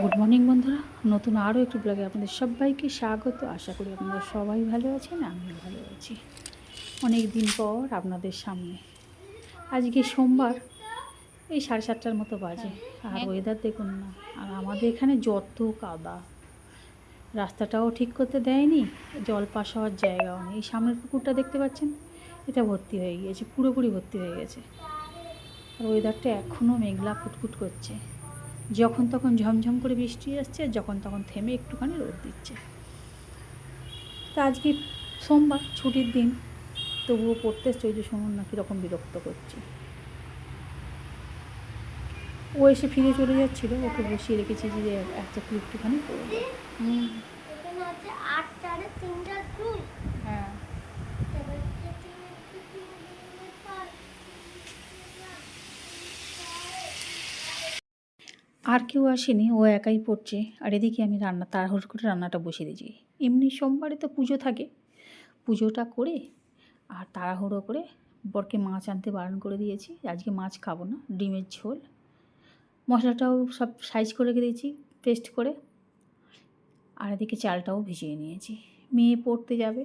Good morning বন্ধুরা, নতুন আরও একটি ব্লগে আপনাদের সবাইকে স্বাগত। আশা করি আপনারা সবাই ভালো আছেন, আমিও ভালো আছি। অনেক দিন পর আপনাদের সামনে। আজকে সোমবার, এই 7:30টার মতো বাজে। আর ওয়েদার দেখুন না, আর আমাদের এখানে যত কাদা, রাস্তাটাও ঠিক করতে দেয়নি, জল পাস হওয়ার জায়গাও নেই। এই সামনের পুকুরটা দেখতে পাচ্ছেন, এটা ভর্তি হয়ে গিয়েছে, পুরোপুরি ভর্তি হয়ে গেছে। আর ওয়েদারটা এখনও মেঘলা কুটকুট করছে। যখন তখন ঝমঝম করে বৃষ্টি আসছে, যখন তখন থেমে একটুখানি রোদ দিচ্ছে। তা আজকে সোমবার, ছুটির দিন, তবুও পড়তে চৈত্র শুনুন না কীরকম বিরক্ত করছি। ও এসে ফিরে চলে যাচ্ছিলো, ওকে বসিয়ে রেখেছি যে একটা একটুখানি পড়বে। হ্যাঁ, আর কেউ আসেনি, ও একাই পড়ছে। আর এদিকে আমি তাড়াহুড়ো করে রান্নাটা বসিয়ে দিয়েছি। এমনি সোমবারে তো পুজো থাকে, পুজোটা করে আর তাড়াহুড়ো করে বরকে মাছ আনতে বারণ করে দিয়েছি। আজকে মাছ খাবো না, ডিমের ঝোল। মশলাটাও সব সাইজ করে রেখে দিয়েছি পেস্ট করে। আর এদিকে চালটাও ভিজিয়ে নিয়েছি। মেয়ে পড়তে যাবে,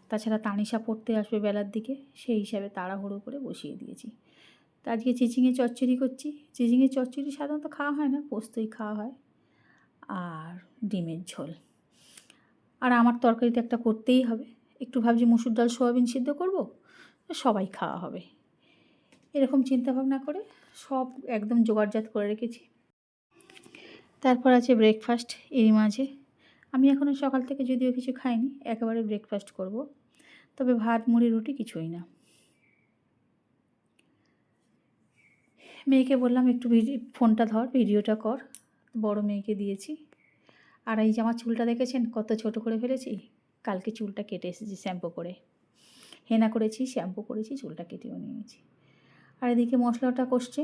তাছাড়া তানিশা পড়তে আসবে বেলার দিকে, সেই হিসাবে তাড়াহুড়ো করে বসিয়ে দিয়েছি। তা আজকে চিচিঙে চচ্চড়ি করছি। চিচিঙে চচ্চড়ি সাধারণত খাওয়া হয় না, পোস্তই খাওয়া হয়, আর ডিমের ঝোল। আর আমার তরকারিতে একটা করতেই হবে। একটু ভাবছি মুসুর ডাল সোয়াবিন সিদ্ধ করব, সবাই খাওয়া হবে, এরকম চিন্তাভাবনা করে সব একদম জোগাড়জাত করে রেখেছি। তারপর আছে ব্রেকফাস্ট। এরই মাঝে আমি এখনও সকাল থেকে যদিও কিছু খাইনি, একেবারে ব্রেকফাস্ট করব। তবে ভাত মুড়ি রুটি কিছুই না। মেয়েকে বললাম একটু ফোনটা ধর, ভিডিওটা কর। বড় মেয়েকে দিয়েছি। আর এই যে আমার চুলটা দেখেছেন কত ছোট করে ফেলেছি। কালকে চুলটা কেটে এসেছি শ্যাম্পু করে, হেনা করেছি, শ্যাম্পু করেছি, চুলটা কেটেও নিয়েছি। আর এদিকে মশলাটা কষছে,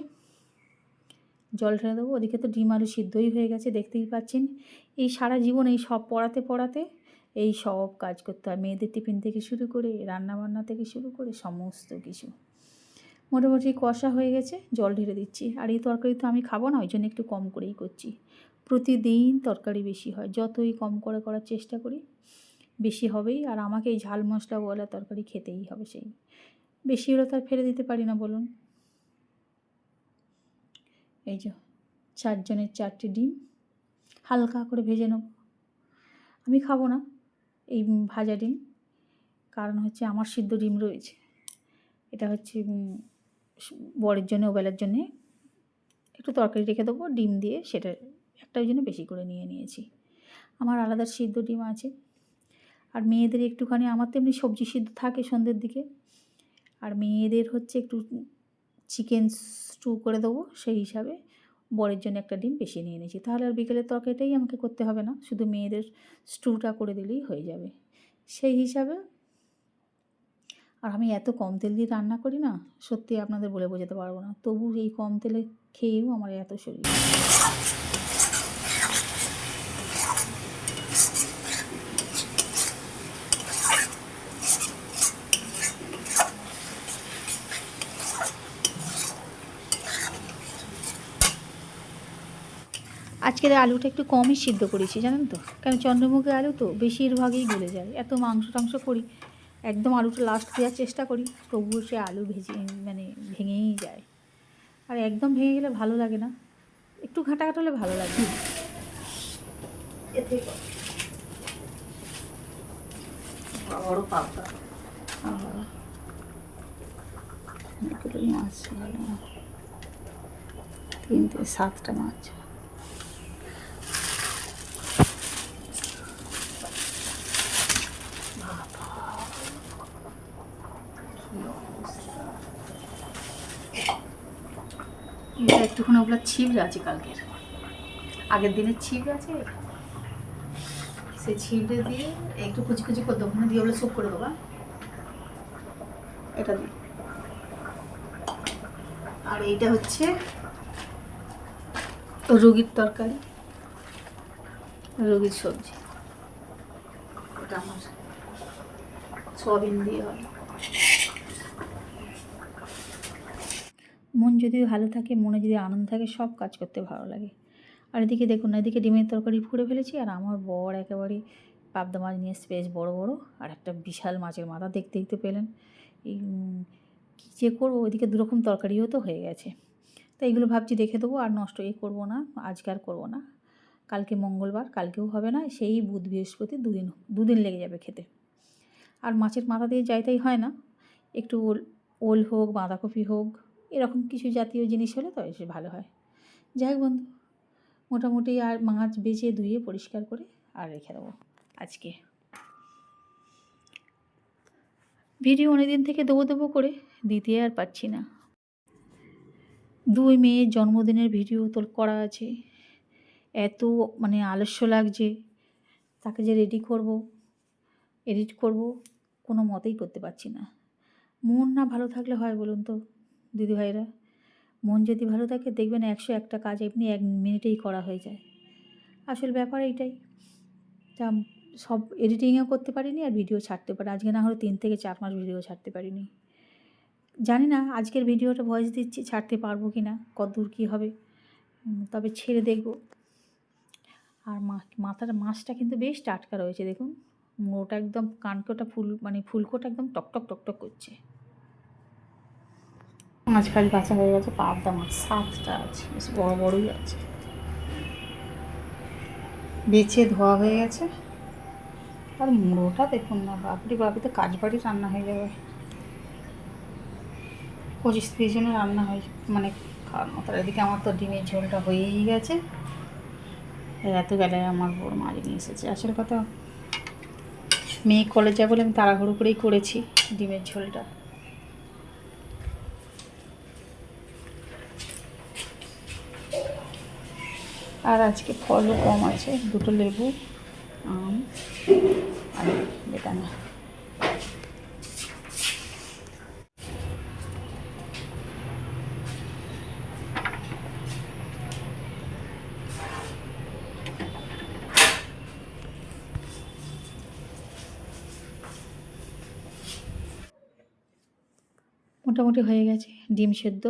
জল ঢেলে দেবো। ওদিকে তো ডিম আলু সিদ্ধই হয়ে গেছে, দেখতেই পাচ্ছেন। এই সারা জীবন এই সব পড়াতে এই সব কাজ করতে হয়, মেয়েদের টিফিন থেকে শুরু করে রান্নাবান্না থেকে শুরু করে সমস্ত কিছু। মোটামুটি কষা হয়ে গেছে, জল ঢেলে দিচ্ছি। আর এই তরকারি তো আমি খাবো না, ওই জন্য একটু কম করেই করছি। প্রতিদিন তরকারি বেশি হয়, যতই কম করে করার চেষ্টা করি বেশি হবেই। আর আমাকে এই ঝাল মশলাওয়ালা তরকারি খেতেই হবে, সেই বেশি হলে তো আর ফেলে দিতে পারি না বলুন। এই যে 4 জনের 4টে ডিম হালকা করে ভেজে নেব। আমি খাবো না এই ভাজা ডিম, কারণ হচ্ছে আমার সিদ্ধ ডিম রয়েছে। এটা হচ্ছে বরের জন্য, ওবেলার জন্যে একটু তরকারি রেখে দেবো ডিম দিয়ে, সেটা একটা ওই জন্য বেশি করে নিয়ে নিয়েছি। আমার আলাদা সিদ্ধ ডিম আছে। আর মেয়েদের একটুখানি, আমার তো এমনি সবজি সিদ্ধ থাকে সন্ধ্যের দিকে, আর মেয়েদের হচ্ছে একটু চিকেন স্টু করে দেবো, সেই হিসাবে বরের জন্য একটা ডিম বেশি নিয়ে নিয়েছি। তাহলে আর বিকেলের তরকারিটাই আমাকে করতে হবে না, শুধু মেয়েদের স্টুটা করে দিলেই হয়ে যাবে সেই হিসাবে। আর আমি এত কম তেল দিয়ে রান্না করি না, সত্যি আপনাদের বলে বোঝাতে পারবো না। তবু এই কম তেলে খেয়েও আমার এত শরীর। আজকের আলুটা একটু কমই সিদ্ধ করেছি জানেন তো, কারণ চন্দ্রমুখী আলু তো বেশিরভাগই গলে যায়। এত মাংস টাংস করি, একদম আলুটা লাস্ট দেওয়ার চেষ্টা করি, তবুও সে আলু ভেঙেই যায়। আর একদম ভেঙে গেলে ভালো লাগে না, একটু ঘাঁটা ঘাঁটা হলে ভালো লাগে। বড় পাবদা মাছ, 7টা মাছ। এটা একটুখানি ওগুলো ছিবড়ে আছে, কালকের আগের দিনের ছিবড়ে আছে, সেই ছিবড়ে দিয়ে একটু কুচি কুচি করে দেবো, দিয়ে ওগুলো সুপ করে দেবো। এটা দিয়ে, আর এইটা হচ্ছে রুগীর তরকারি, রুগীর সবজি। এটা আমার সোয়াবিন দিয়ে হয়। মন যদি ভালো থাকে, মনে যদি আনন্দ থাকে, সব কাজ করতে ভালো লাগে। আর এদিকে দেখুন না, এদিকে ডিমের তরকারি করে ফেলেছি, আর আমার বর একেবারে পাবদা মাছ নিয়ে এসছে বেশ বড় বড়, আর একটা বিশাল মাছের মাথা দেখতেই তো পেলেন। এই কী যে করবো, ওইদিকে দুরকম তরকারিও তো হয়ে গেছে। তো এইগুলো ভাবছি রেখে দেবো, আর নষ্ট করবো না, আজকে আর করবো না। কালকে মঙ্গলবার, কালকেও হবে না, সেই বুধ বৃহস্পতি দুদিন লেগে যাবে খেতে। আর মাছের মাথা দিয়ে যাইতেই হয় না, একটু ওল হোক, বাঁধাকপি হোক, এরকম কিছু জাতীয় জিনিস হলে তো বেশি ভালো হয়। যাই হোক বন্ধু, মোটামুটি আর মাছ বেছে ধুয়ে পরিষ্কার করে আর রেখে দেবো আজকে। ভিডিও অনেকদিন থেকে দেবো করে দিতে আর পারছি না। 2 মেয়ের জন্মদিনের ভিডিও তো করা আছে, এত মানে আলস্য লাগছে, তাকে যে রেডি করব, এডিট করব, কোনো মতেই করতে পারছি না। মন না ভালো থাকলে হয় বলুন তো দিদিভাইরা? মন যদি ভালো থাকে দেখবেন 101টা কাজ এমনি 1 মিনিটেই করা হয়ে যায়। আসল ব্যাপার এইটাই। তা সব এডিটিংও করতে পারিনি, আর ভিডিও ছাড়তে পারি আজকে না হলে 3 থেকে 4 মাস ভিডিও ছাড়তে পারিনি। জানি না আজকের ভিডিওটা ভয়েস দিচ্ছি, ছাড়তে পারবো কি না, কতদূর কী হবে, তবে ছেড়ে দেখব। আর মাথার মাছটা কিন্তু বেশ টাটকা রয়েছে দেখুন, ওটা একদম কানকোটা ফুলকোটা একদম টকটক টকটক করছে। মাছ খালি কাঁচা হয়ে গেছে, পাবদা মাছ 7টা আছে, বেশ বড় বড়ই আছে, বেছে ধোয়া হয়ে গেছে। আর মুড়োটা দেখুন না, বাপরে বাপরে, তো কাজ বাড়ি রান্না হয়ে যাবে, 25-30 জনের রান্না হয়ে মানে খাওয়ার মতো। এদিকে আমার তো ডিমের ঝোলটা হয়েই গেছে, এত বেলায় আমার বড় মাছ নিয়ে এসেছে। আসল কথা, মেয়ে কলেজ যাবে বলে আমি তাড়াহুড়ো করেই করেছি ডিমের ঝোলটা। আর আজকে ফলও কম আছে, 2টো লেবু, আম আর বেদানা। মোটামুটি হয়ে গেছে, ডিম সেদ্ধ,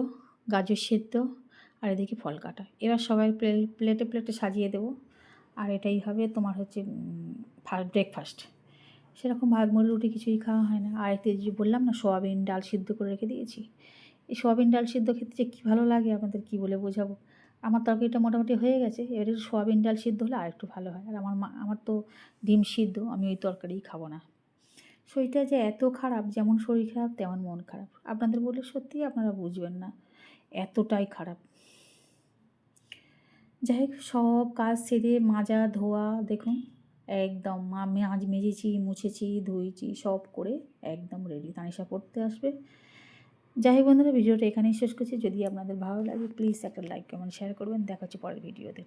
গাজর সেদ্ধ, আর এদিকে ফল কাটা। এবার সবাই প্লেটে প্লেটে সাজিয়ে দেবো, আর এটাই হবে তোমার হচ্ছে ব্রেকফাস্ট। সেরকম ভাত মুড়ি রুটি কিছুই খাওয়া হয় না। আর এতে যে বললাম না, সোয়াবিন ডাল সিদ্ধ করে রেখে দিয়েছি, এই সোয়াবিন ডাল সিদ্ধ খেতে যে কী ভালো লাগে আপনাদের কী বলে বোঝাবো। আমার তরকারিটা মোটামুটি হয়ে গেছে, এবারে সোয়াবিন ডাল সিদ্ধ হলে আরেকটু ভালো হয়। আর আমার তো ডিম সিদ্ধ, আমি ওই তরকারিই খাবো না। শরীরটা যে এত খারাপ, যেমন শরীর খারাপ তেমন মন খারাপ, আপনাদের বললে সত্যিই আপনারা বুঝবেন না, এতটাই খারাপ। যাই হোক, সব কাজ সেরে মাজা ধোয়া দেখুন একদম, আমি আজ মেজেছি, মুছেছি, ধুয়েছি, সব করে একদম রেডি, তানিশা পড়তে আসবে। যাই হোক বন্ধুরা, ভিডিওটা এখানেই শেষ করছি। যদি আপনাদের ভালো লাগে প্লিজ একটা লাইক কমেন্ট শেয়ার করবেন। দেখা হচ্ছে পরের ভিডিওতে।